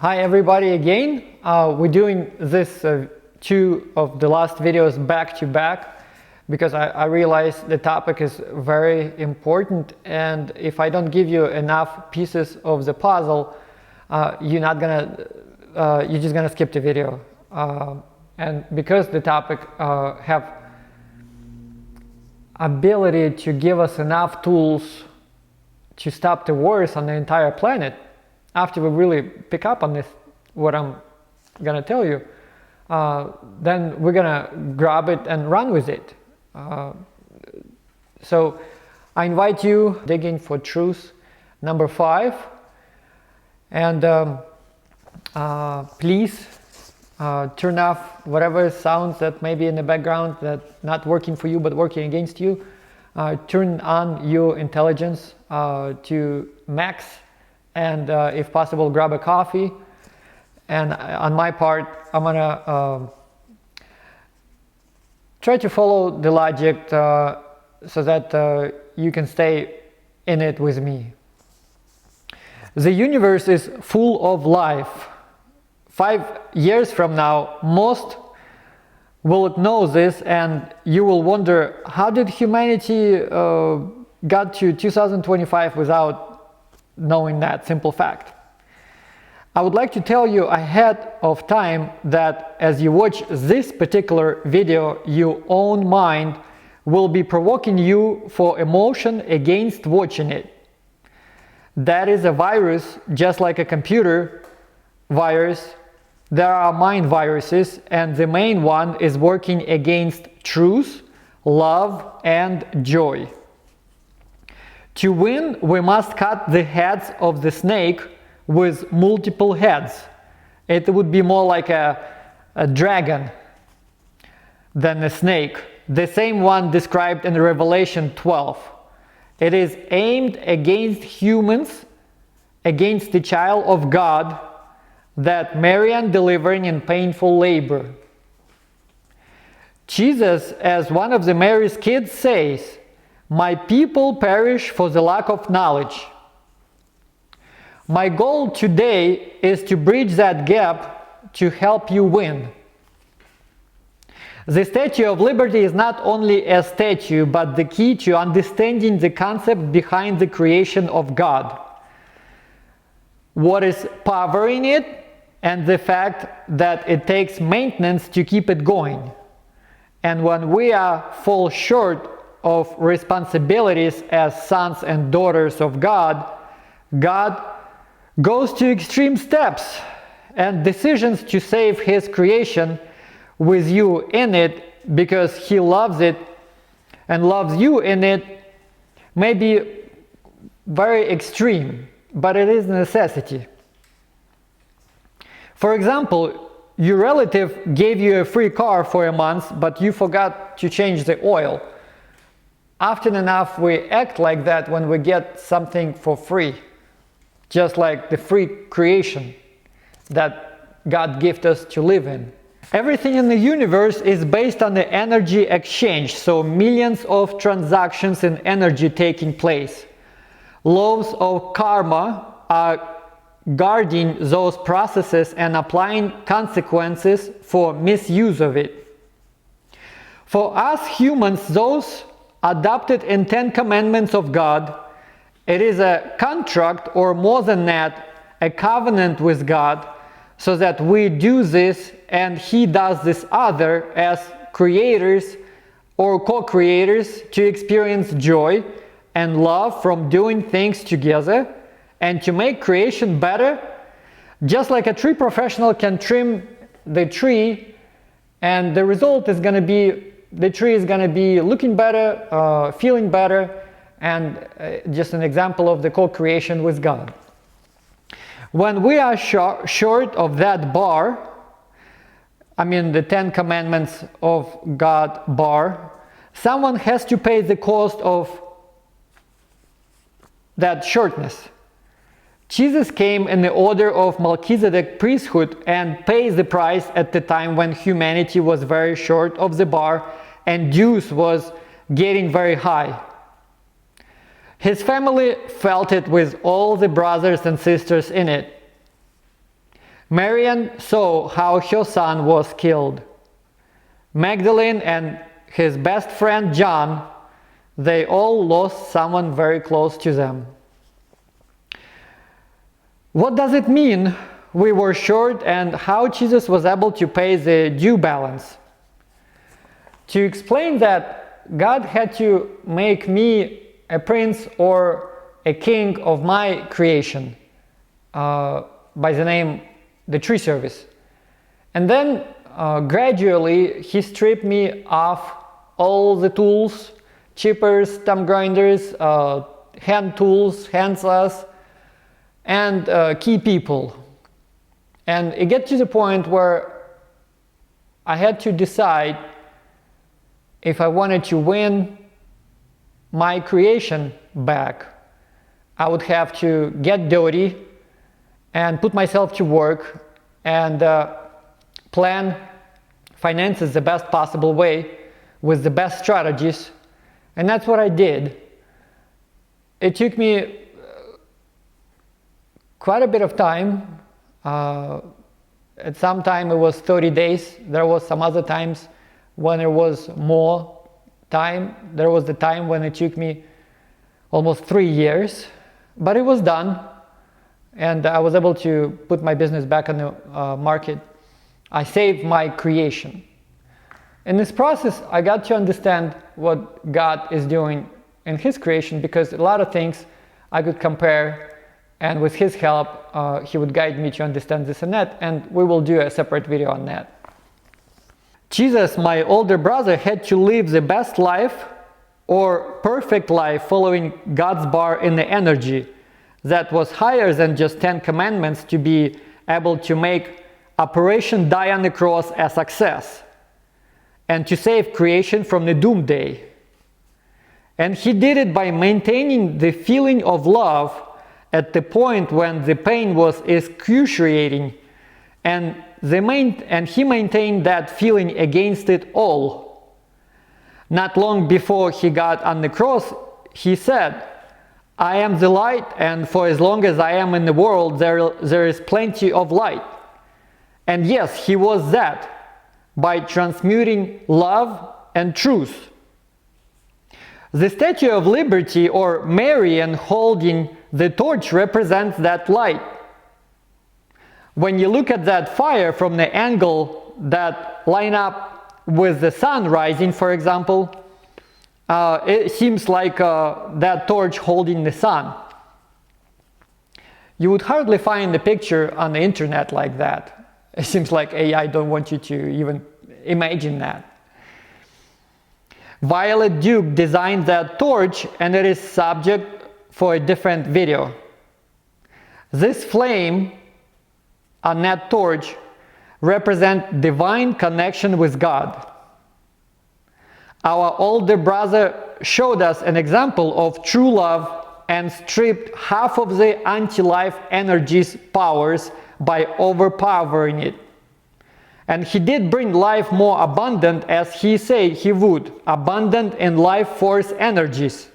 Hi everybody again. We're doing this two of the last videos back to back because I realize the topic is very important, and if I don't give you enough pieces of the puzzle, you're just gonna skip the video. And because the topic have ability to give us enough tools to stop the wars on the entire planet, after we really pick up on this, what I'm gonna tell you, then we're gonna grab it and run with it. So I invite you digging for truth number 5, and please turn off whatever sounds that may be in the background that not working for you but working against you. Turn on your intelligence to max, and if possible grab a coffee, and on my part I'm gonna try to follow the logic so that you can stay in it with me. The universe is full of life. 5 years from now most will know this, and you will wonder, how did humanity got to 2025 without knowing that simple fact? I would like to tell you ahead of time that as you watch this particular video, your own mind will be provoking you for emotion against watching it. That is a virus, just like a computer virus. There are mind viruses, and the main one is working against truth, love, and joy. To win, we must cut the heads of the snake with multiple heads. It would be more like a dragon than a snake, the same one described in Revelation 12. It is aimed against humans, against the child of God that Marian delivering in painful labor. Jesus, as one of the Mary's kids, says, "My people perish for the lack of knowledge." My goal today is to bridge that gap to help you win. The Statue of Liberty is not only a statue, but the key to understanding the concept behind the creation of God. What is powering it, and the fact that it takes maintenance to keep it going. And when we fall short of responsibilities as sons and daughters of God, God goes to extreme steps and decisions to save His creation with you in it, because He loves it and loves you in it. May be very extreme, but it is a necessity. For example, your relative gave you a free car for a month, but you forgot to change the oil. Often enough we act like that when we get something for free, just like the free creation that God gifted us to live in. Everything in the universe is based on the energy exchange, so millions of transactions in energy taking place. Laws of karma are guarding those processes and applying consequences for misuse of it. For us humans, those adopted in 10 commandments of God, it is a contract, or more than that, a covenant with God, so that we do this and He does this other as creators or co-creators to experience joy and love from doing things together and to make creation better. Just like a tree professional can trim the tree, and the result is going to be, the tree is going to be looking better, feeling better, and just an example of the co-creation with God. When we are short of that bar, I mean the 10 commandments of God bar, someone has to pay the cost of that shortness. Jesus came in the order of Melchizedek priesthood and paid the price at the time when humanity was very short of the bar and dues was getting very high. His family felt it with all the brothers and sisters in it. Marian saw how her son was killed. Magdalene and his best friend John, they all lost someone very close to them. What does it mean we were short, and how Jesus was able to pay the due balance? To explain that, God had to make me a prince or a king of my creation by the name the tree service. And then gradually he stripped me of all the tools, chippers, stump grinders, hand tools, hand saws, and key people. And it gets to the point where I had to decide if I wanted to win my creation back. I would have to get dirty and put myself to work and plan finances the best possible way with the best strategies. And that's what I did. It took me quite a bit of time. At some time it was 30 days. There was some other times when there was more time. There was the time when it took me almost 3 years, but it was done, and I was able to put my business back on the market. I saved my creation. In this process, I got to understand what God is doing in His creation, because a lot of things I could compare, and with His help, He would guide me to understand this and that, and we will do a separate video on that. Jesus, my older brother, had to live the best life or perfect life following God's bar in the energy that was higher than just 10 commandments to be able to make Operation Die on the Cross a success and to save creation from the doomsday. And he did it by maintaining the feeling of love at the point when the pain was excruciating, and he maintained that feeling against it all. Not long before he got on the cross, he said, "I am the light, and for as long as I am in the world, there is plenty of light." And yes, he was that, by transmuting love and truth. The Statue of Liberty, or Marian holding the torch, represents that light. When you look at that fire from the angle that line up with the sun rising, for example, it seems like that torch holding the sun. You would hardly find a picture on the internet like that. It seems like AI don't want you to even imagine that. Violet Duke designed that torch, and it is subject for a different video. This flame on that torch represent divine connection with God. Our older brother showed us an example of true love and stripped half of the anti-life energy's powers by overpowering it. And he did bring life more abundant, as he said he would, abundant in life force energies.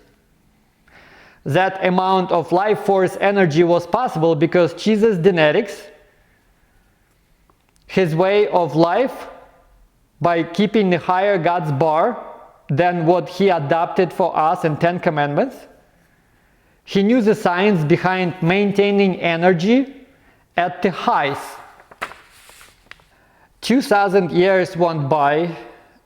That amount of life force energy was possible because Jesus' genetics, his way of life, by keeping the higher God's bar than what he adopted for us in 10 Commandments. He knew the science behind maintaining energy at the highs. 2,000 years went by,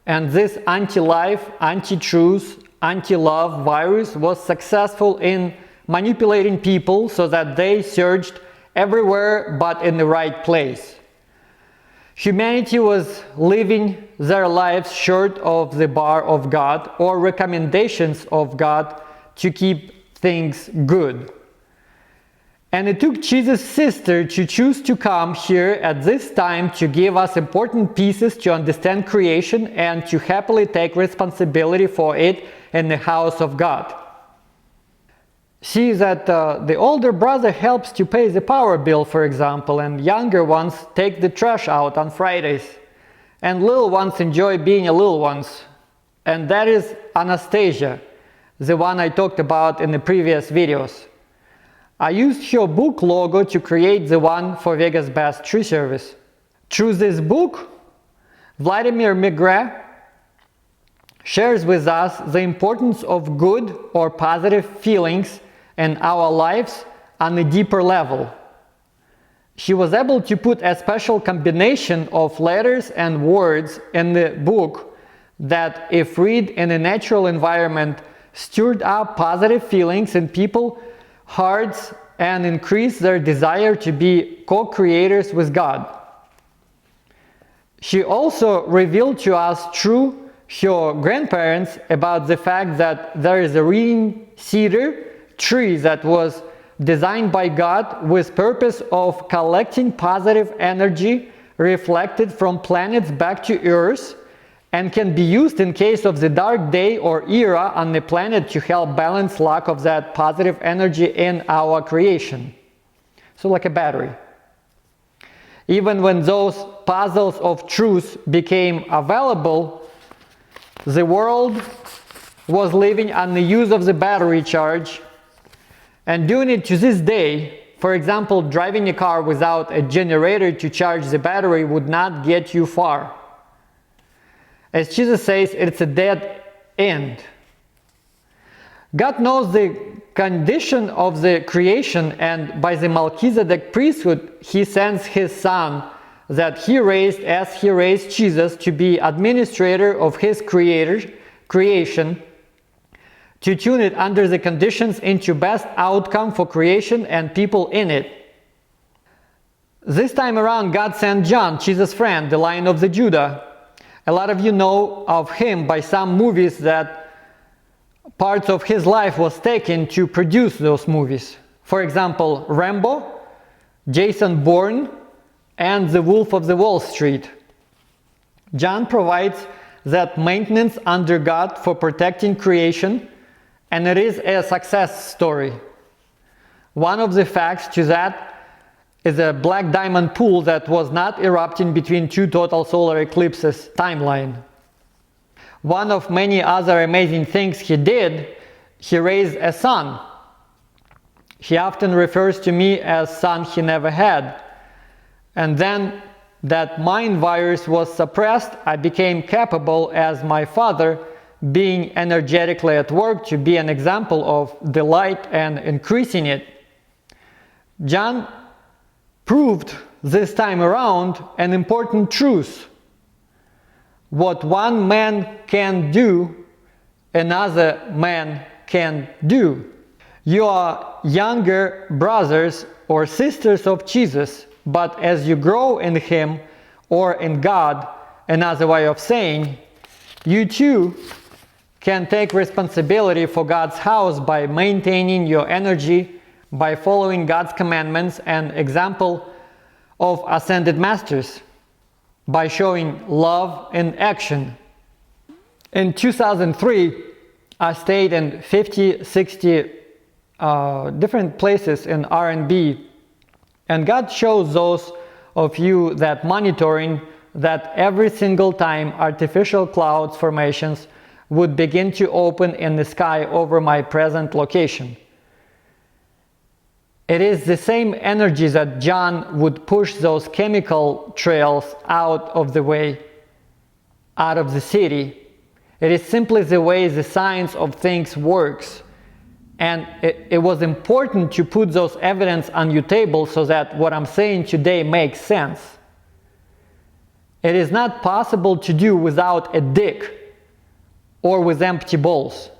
and this anti-life, anti-truth, anti-love virus was successful in manipulating people so that they surged everywhere but in the right place. Humanity was living their lives short of the bar of God or recommendations of God to keep things good. And it took Jesus' sister to choose to come here at this time to give us important pieces to understand creation and to happily take responsibility for it in the house of God. See that the older brother helps to pay the power bill, for example, and younger ones take the trash out on Fridays, and little ones enjoy being a little ones. And that is Anastasia, the one I talked about in the previous videos. I used her book logo to create the one for Vegas Best Tree Service. Through this book, Vladimir McGrath shares with us the importance of good or positive feelings in our lives on a deeper level. He was able to put a special combination of letters and words in the book that, if read in a natural environment, stirred up positive feelings in people's hearts and increased their desire to be co-creators with God. She also revealed to us through her grandparents about the fact that there is a reading cedar tree that was designed by God with purpose of collecting positive energy reflected from planets back to Earth, and can be used in case of the dark day or era on the planet to help balance lack of that positive energy in our creation. So like a battery. Even when those puzzles of truth became available, the world was living on the use of the battery charge, and doing it to this day. For example, driving a car without a generator to charge the battery would not get you far. As Jesus says, it's a dead end. God knows the condition of the creation, and by the Melchizedek priesthood, He sends His Son that He raised as He raised Jesus to be administrator of His creation, to tune it under the conditions into best outcome for creation and people in it. This time around, God sent John, Jesus' friend, the Lion of the Judah. A lot of you know of him by some movies that parts of his life was taken to produce those movies. For example, Rambo, Jason Bourne, and The Wolf of the Wall Street. John provides that maintenance under God for protecting creation, and it is a success story. One of the facts to that is a black diamond pool that was not erupting between two total solar eclipses timeline. One of many other amazing things he did, he raised a son. He often refers to me as son he never had. And then that mind virus was suppressed, I became capable as my father, being energetically at work, to be an example of the light and increasing it. John proved this time around an important truth. What one man can do, another man can do. You are younger brothers or sisters of Jesus, but as you grow in Him or in God, another way of saying, you too can take responsibility for God's house by maintaining your energy, by following God's commandments and example of ascended masters, by showing love in action. In 2003, I stayed in 50, 60 different places in R&B, and God shows those of you that monitoring that every single time artificial clouds formations would begin to open in the sky over my present location. It is the same energy that John would push those chemical trails out of the way, out of the city. It is simply the way the science of things works. And it was important to put those evidence on your table so that what I'm saying today makes sense. It is not possible to do without a dick or with empty bowls.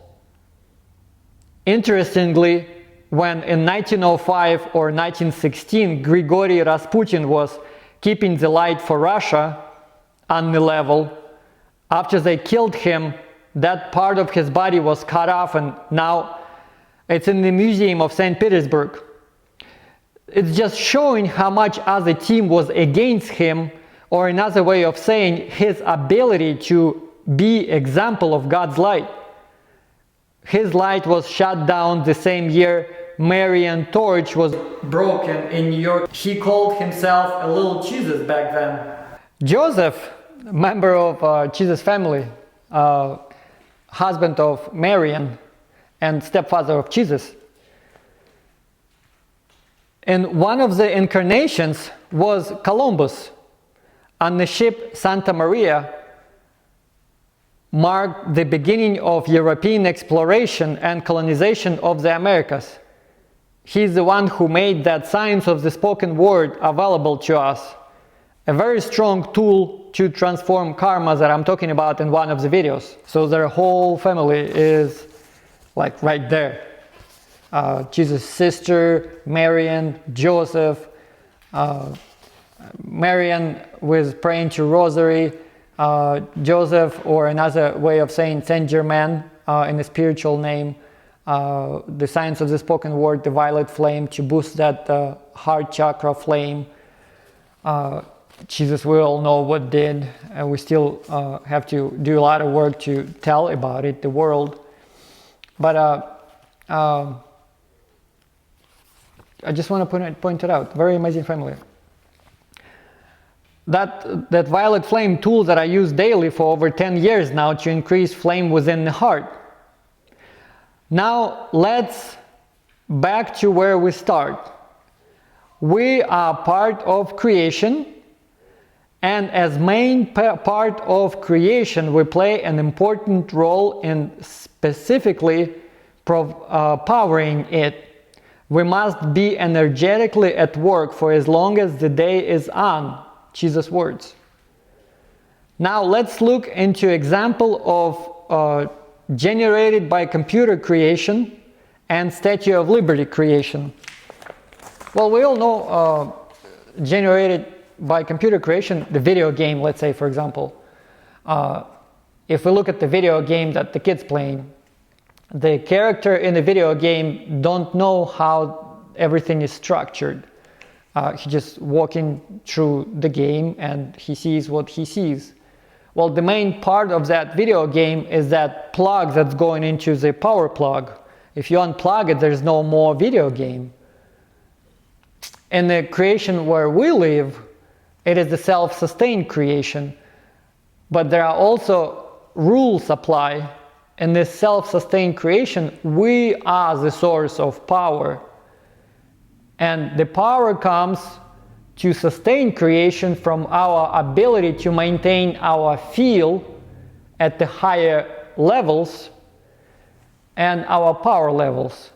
Interestingly, when in 1905 or 1916 Grigory Rasputin was keeping the light for Russia on the level, after they killed him, that part of his body was cut off, and now it's in the Museum of St. Petersburg. It's just showing how much other team was against him, or another way of saying his ability to be example of God's light. His light was shut down the same year Marian torch was broken in New York. He called himself a little Jesus back then. Joseph, member of Jesus' family, husband of Marian and stepfather of Jesus, And one of the incarnations was Columbus on the ship Santa Maria, marked the beginning of European exploration and colonization of the Americas. He's the one who made that science of the spoken word available to us. A very strong tool to transform karma that I'm talking about in one of the videos. So their whole family is like right there. Jesus' sister, Marian, Joseph, Marian was praying to Rosary, Joseph, or another way of saying Saint Germain in a spiritual name, the science of the spoken word, the violet flame, to boost that heart chakra flame. Jesus, we all know what did, and we still have to do a lot of work to tell about it, the world. But I just want to point it out. Very amazing family. That violet flame tool that I use daily for over 10 years now to increase flame within the heart. Now let's back to where we start. We are part of creation, and as main part of creation, we play an important role in specifically powering it. We must be energetically at work for as long as the day is on. Jesus' words. Now let's look into example of generated by computer creation and Statue of Liberty creation. Well, we all know generated by computer creation, the video game, let's say, for example. If we look at the video game that the kid's playing, the character in the video game don't know how everything is structured. He's just walking through the game and he sees what he sees. Well, the main part of that video game is that plug that's going into the power plug. If you unplug it, there's no more video game. In the creation where we live, it is the self-sustained creation. But there are also rules apply. In this self-sustained creation, we are the source of power. And the power comes to sustain creation from our ability to maintain our field at the higher levels and our power levels.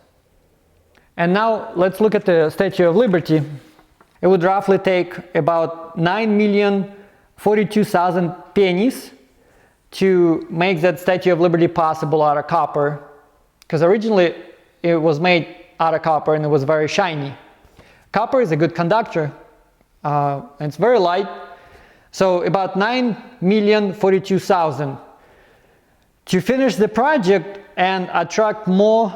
And now let's look at the Statue of Liberty. It would roughly take about 9,042,000 pennies to make that Statue of Liberty possible out of copper, because originally it was made out of copper and it was very shiny. Copper is a good conductor, and it's very light, so about 9,042,000. To finish the project and attract more,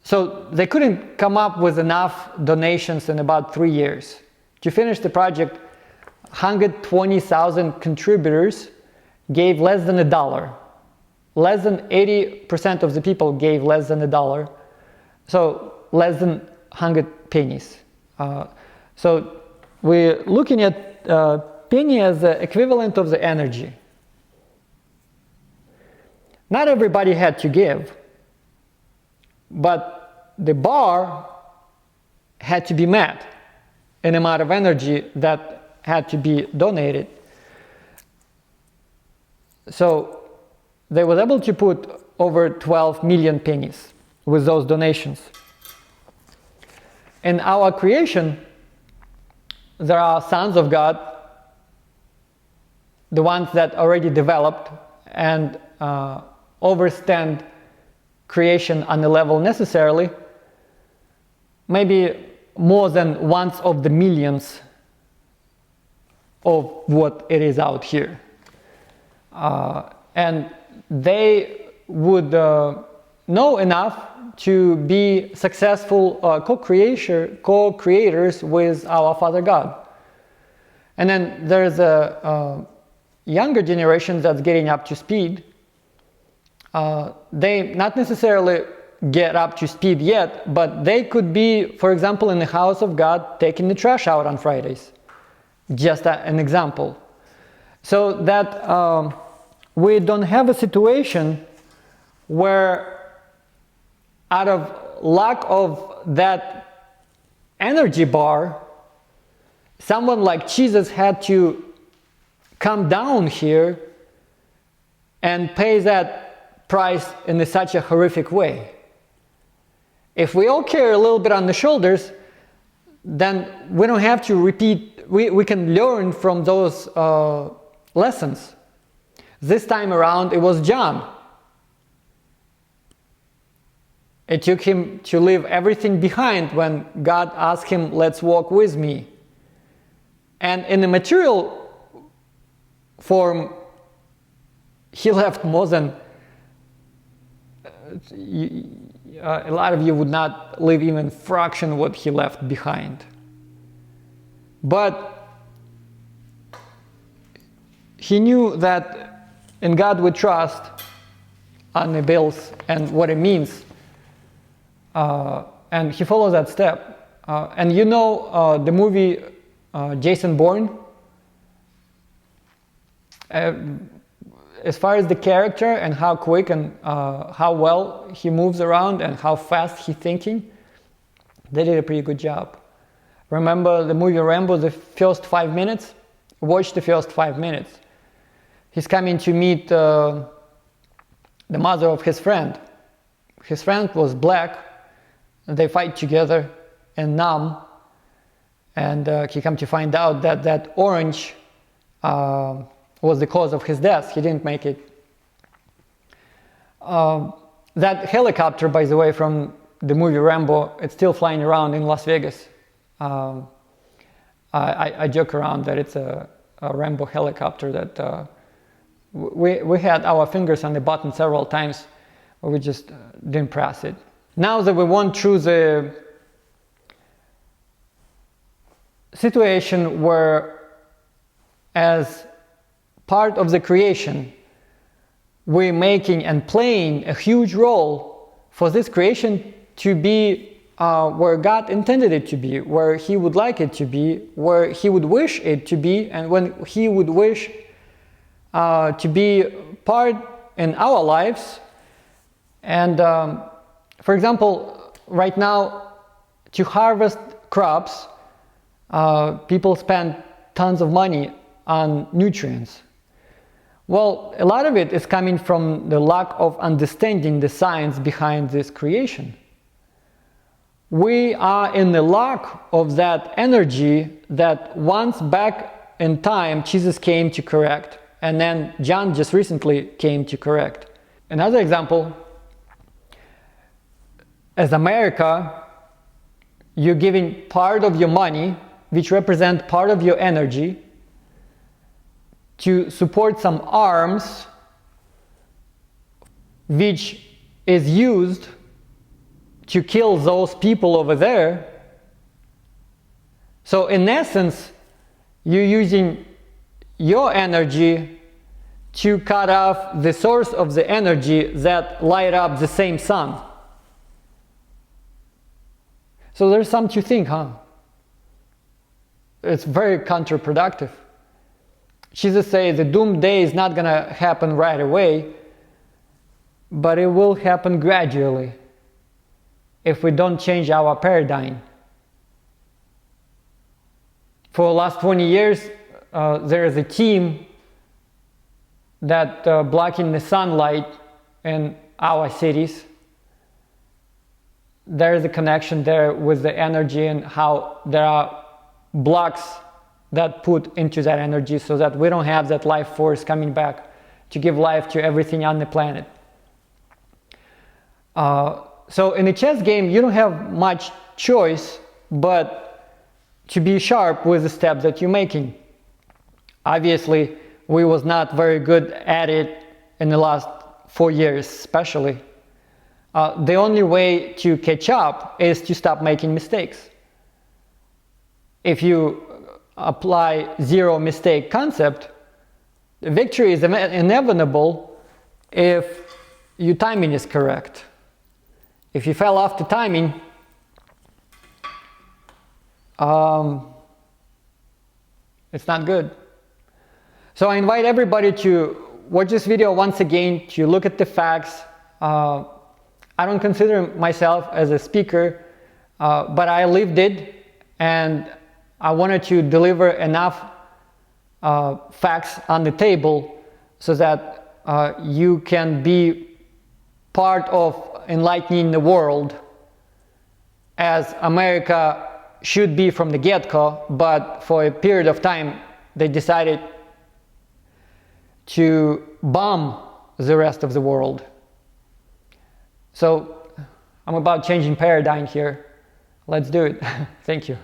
so they couldn't come up with enough donations in about 3 years. To finish the project, 120,000 contributors gave less than $1. Less than 80% of the people gave less than $1. So less than 100 pennies. So we're looking at penny as the equivalent of the energy. Not everybody had to give, but the bar had to be met, an amount of energy that had to be donated. So they were able to put over 12 million pennies with those donations. In our creation, there are sons of God, the ones that already developed and overstand creation on the level necessarily, maybe more than once of the millions of what it is out here. And they would know enough to be successful co-creators with our Father God. And then there's a younger generation that's getting up to speed. They not necessarily get up to speed yet, but they could be, for example, in the house of God, taking the trash out on Fridays. Just an example. So that we don't have a situation where out of lack of that energy bar, someone like Jesus had to come down here and pay that price in such a horrific way. If we all carry a little bit on the shoulders, then we don't have to repeat, we can learn from those lessons. This time around, it was John. It took him to leave everything behind when God asked him, let's walk with me. And in the material form, he left more than, a lot of you would not leave even fraction what he left behind. But he knew that in God we trust on the bills and what it means. And he followed that step. And you know the movie Jason Bourne? As far as the character and how quick and how well he moves around and how fast he's thinking, they did a pretty good job. Remember the movie Rambo, the first 5 minutes? Watch the first 5 minutes. He's coming to meet the mother of his friend. His friend was black. They fight together in Nam. And he come to find out that that orange was the cause of his death. He didn't make it. That helicopter, by the way, from the movie Rambo, it's still flying around in Las Vegas. I joke around that it's a Rambo helicopter that we had our fingers on the button several times, but we just didn't press it. Now that we went through the situation where, as part of the creation, we're making and playing a huge role for this creation to be where God intended it to be, where He would like it to be, where He would wish it to be, and when He would wish to be part in our lives. And for example, right now, to harvest crops, people spend tons of money on nutrients. Well, a lot of it is coming from the lack of understanding the science behind this creation. We are in the lack of that energy that once back in time Jesus came to correct, and then John just recently came to correct. Another example, as America, you're giving part of your money, which represent part of your energy, to support some arms which is used to kill those people over there. So in essence, you're using your energy to cut off the source of the energy that light up the same sun. So there's something to think, huh? It's very counterproductive. Jesus says the doomsday is not going to happen right away, but it will happen gradually if we don't change our paradigm. For the last 20 years, there is a team that blocking the sunlight in our cities. There is a connection there with the energy and how there are blocks that put into that energy so that we don't have that life force coming back to give life to everything on the planet. So in a chess game, you don't have much choice but to be sharp with the steps that you're making. Obviously, we was not very good at it in the last 4 years especially. The only way to catch up is to stop making mistakes. If you apply zero mistake concept, victory is inevitable if your timing is correct. If you fell off the timing, it's not good. So I invite everybody to watch this video once again, to look at the facts. I don't consider myself as a speaker, but I lived it. and I wanted to deliver enough facts on the table so that you can be part of enlightening the world, as America should be from the get-go, but for a period of time they decided to bomb the rest of the world. So I'm about changing paradigm here. Let's do it. Thank you.